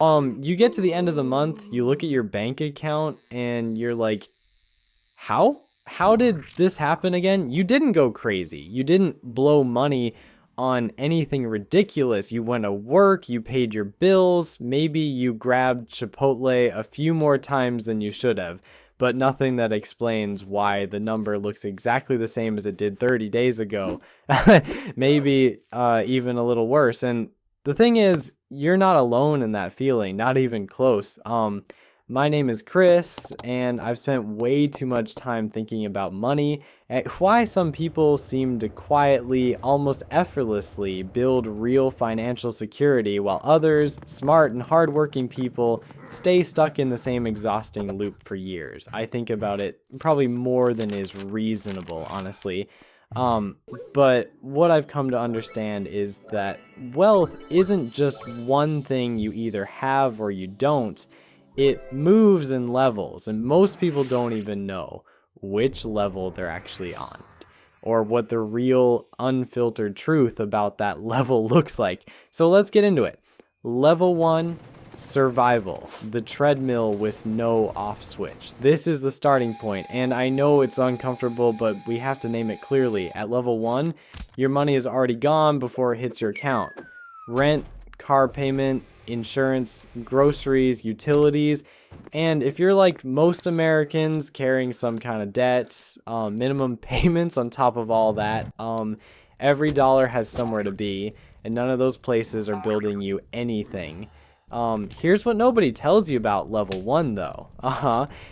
You get to the end of the month, you look at your bank account and you're like, how? How did this happen again? You didn't go crazy. You didn't blow money on anything ridiculous. You went to work, you paid your bills, maybe you grabbed Chipotle a few more times than you should have, but nothing that explains why the number looks exactly the same as it did 30 days ago. Maybe even a little worse. And the thing is, you're not alone in that feeling, not even close. My name is Chris, and I've spent way too much time thinking about money and why some people seem to quietly, almost effortlessly, build real financial security while others, smart and hardworking people, stay stuck in the same exhausting loop for years. I think about it probably more than is reasonable, honestly. But what I've come to understand is that wealth isn't just one thing you either have or you don't. It moves in levels, and most people don't even know which level they're actually on, or what the real unfiltered truth about that level looks like. So let's get into it. Level 1, survival, the treadmill with no off switch. This is the starting point, and I know it's uncomfortable, but we have to name it clearly. At level 1, your money is already gone before it hits your account. Rent, car payment, insurance, groceries, utilities, and if you're like most Americans carrying some kind of debt, minimum payments on top of all that, every dollar has somewhere to be, and none of those places are building you anything. Here's what nobody tells you about level 1 though.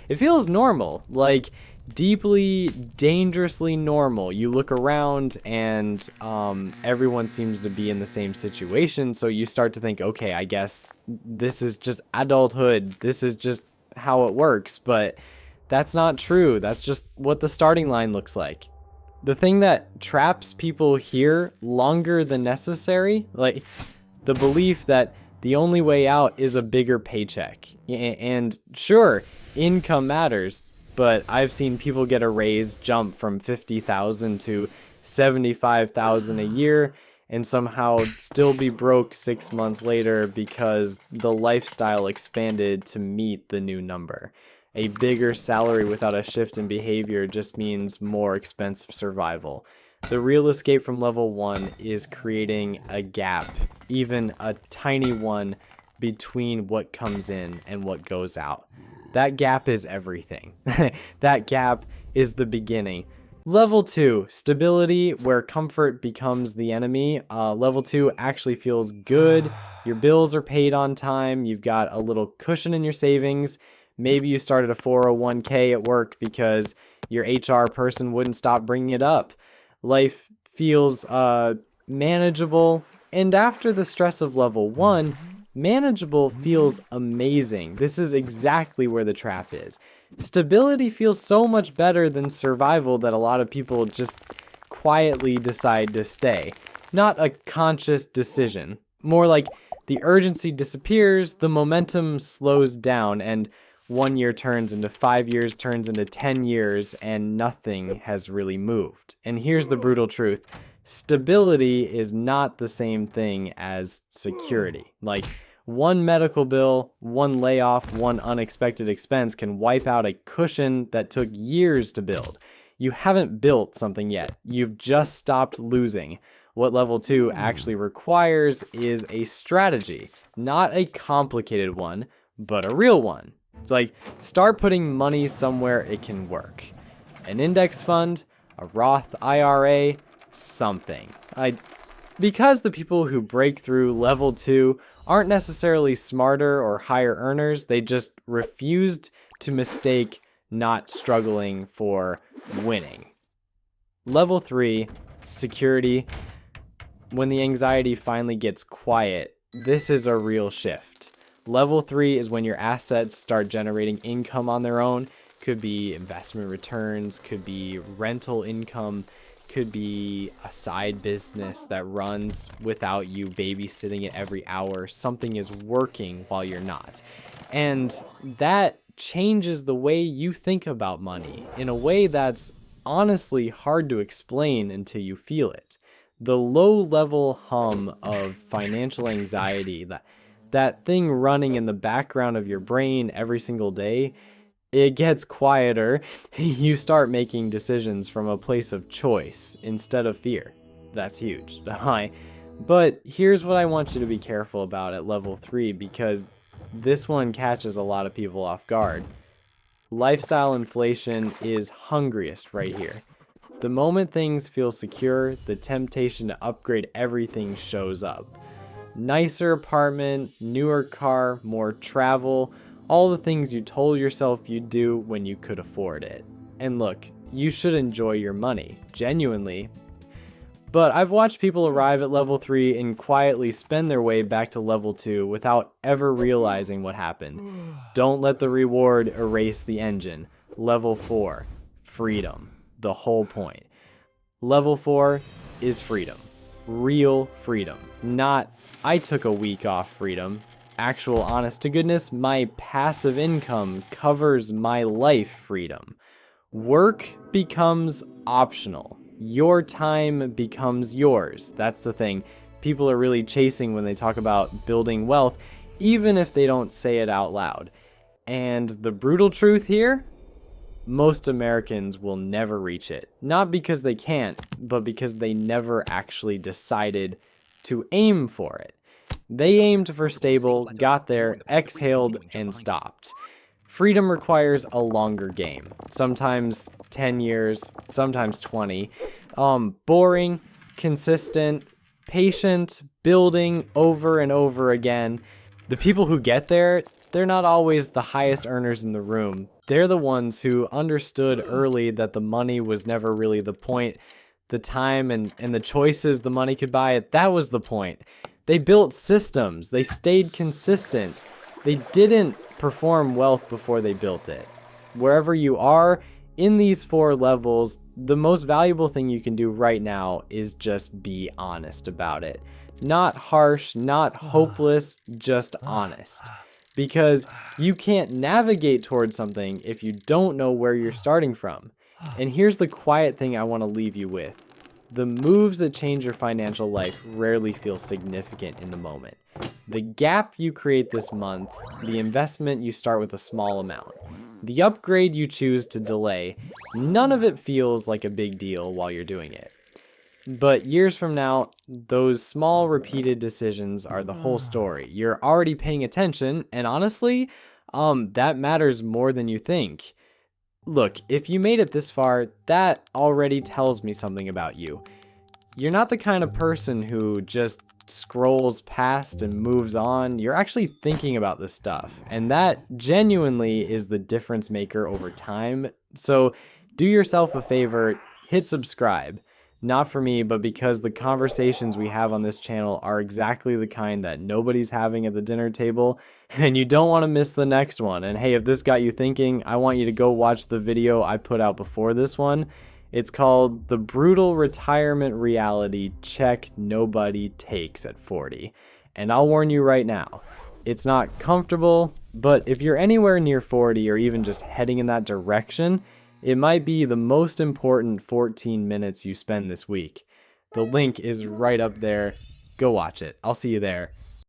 It feels normal, like deeply, dangerously normal. You look around and everyone seems to be in the same situation, so you start to think, okay, I guess this is just adulthood. This is just how it works, but that's not true. That's just what the starting line looks like. The thing that traps people here longer than necessary, like the belief that the only way out is a bigger paycheck. And sure, income matters, but I've seen people get a raise jump from 50,000 to 75,000 a year and somehow still be broke 6 months later because the lifestyle expanded to meet the new number. A bigger salary without a shift in behavior just means more expensive survival. The real escape from level 1 is creating a gap, even a tiny one, between what comes in and what goes out. That gap is everything. That gap is the beginning. Level 2, stability, where comfort becomes the enemy. Level 2 actually feels good. Your bills are paid on time. You've got a little cushion in your savings. Maybe you started a 401k at work because your HR person wouldn't stop bringing it up. Life feels manageable. And after the stress of level 1, manageable feels amazing. This is exactly where the trap is. Stability feels so much better than survival that a lot of people just quietly decide to stay. Not a conscious decision. More like the urgency disappears, the momentum slows down, and 1 year turns into 5 years, turns into 10 years, and nothing has really moved. And here's the brutal truth. Stability is not the same thing as security. Like, one medical bill, one layoff, one unexpected expense can wipe out a cushion that took years to build. You haven't built something yet. You've just stopped losing. What level 2 actually requires is a strategy, not a complicated one, but a real one. It's like, start putting money somewhere it can work. An index fund, a Roth IRA, something. Because the people who break through level 2 aren't necessarily smarter or higher earners, they just refused to mistake not struggling for winning. Level 3, security. When the anxiety finally gets quiet, this is a real shift. Level 3 is when your assets start generating income on their own. Could be investment returns, could be rental income, could be a side business that runs without you babysitting it every hour. Something is working while you're not. And that changes the way you think about money in a way that's honestly hard to explain until you feel it. The low level hum of financial anxiety, that that thing running in the background of your brain every single day, it gets quieter. You start making decisions from a place of choice instead of fear. That's huge. Hi. But here's what I want you to be careful about at level 3, because this one catches a lot of people off guard. Lifestyle inflation is hungriest right here. The moment things feel secure, the temptation to upgrade everything shows up. Nicer apartment, newer car, more travel, all the things you told yourself you'd do when you could afford it. And look, you should enjoy your money, genuinely. But I've watched people arrive at level 3 and quietly spend their way back to level 2 without ever realizing what happened. Don't let the reward erase the engine. Level 4, freedom. The whole point. Level 4 is freedom. Real freedom. Not, I took a week off freedom. Actual honest to goodness, my passive income covers my life freedom. Work becomes optional. Your time becomes yours. That's the thing people are really chasing when they talk about building wealth, even if they don't say it out loud. And the brutal truth here? Most Americans will never reach it. Not because they can't, but because they never actually decided to aim for it. They aimed for stable, got there, exhaled, and stopped. Freedom requires a longer game. Sometimes 10 years, sometimes 20. Boring, consistent, patient, building over and over again. The people who get there, they're not always the highest earners in the room. They're the ones who understood early that the money was never really the point. The time and the choices the money could buy, that was the point. They built systems. They stayed consistent. They didn't perform wealth before they built it. Wherever you are in these 4 levels, the most valuable thing you can do right now is just be honest about it. Not harsh, not hopeless, just honest. Because you can't navigate towards something if you don't know where you're starting from. And here's the quiet thing I want to leave you with. The moves that change your financial life rarely feel significant in the moment. The gap you create this month, the investment you start with a small amount, the upgrade you choose to delay, none of it feels like a big deal while you're doing it. But years from now, those small repeated decisions are the whole story. You're already paying attention, and honestly, that matters more than you think. Look, if you made it this far, that already tells me something about you. You're not the kind of person who just scrolls past and moves on. You're actually thinking about this stuff, and that genuinely is the difference maker over time. So do yourself a favor, hit subscribe. Not for me, but because the conversations we have on this channel are exactly the kind that nobody's having at the dinner table, and you don't want to miss the next one. And hey, if this got you thinking, I want you to go watch the video I put out before this one. It's called The Brutal Retirement Reality Check Nobody Takes at 40. And I'll warn you right now, it's not comfortable, but if you're anywhere near 40 or even just heading in that direction, it might be the most important 14 minutes you spend this week. The link is right up there. Go watch it. I'll see you there.